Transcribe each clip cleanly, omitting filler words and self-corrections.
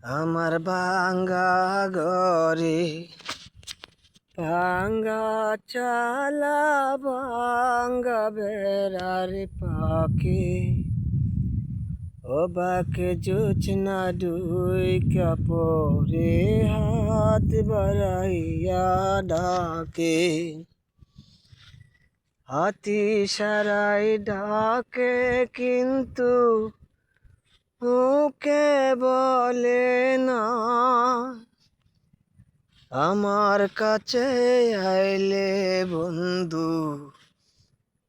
আমার ভাঙ্গা ঘরে ভাঙ্গা চালা ভাঙ্গা বেড়ার পাখি ও বাকে জোছনা ডুই কাপড়ে হাত বাড়াইয়া ডাকে হাতি সারাই ডাকে কিন্তু মুখে বলে না আমার কাছে আইলে বন্ধু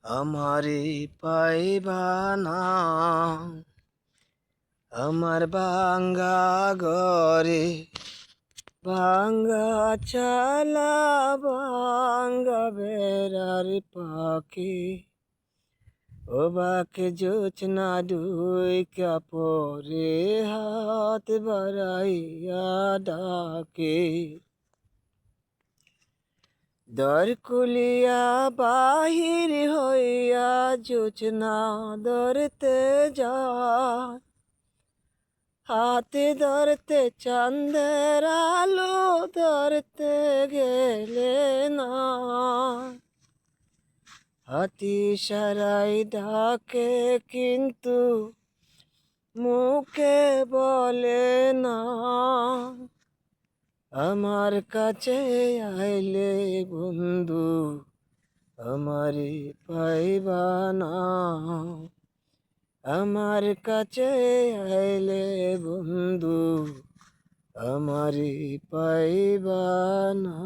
আমারই পাইবা না আমার ভাঙ্গা ঘরে ভাঙ্গা চালা ভাঙ্গা বেড়ার পাখি ও বাকে জোছনা ডুই কাপড়ে হাত বাড়াইয়া ডাকে দর কুলিয়া বাহির হইয়া জোছনা ধরতে যায় হাতে ধরতে চাঁদের আলো ধরতে গেলে না হাতি সারাই ডাকে কিন্তু মুখে বলে না আমার কাছে আইলে বন্ধু আমারই পাইবা না আমার কাছে আইলে বন্ধু আমারই পাইবা না।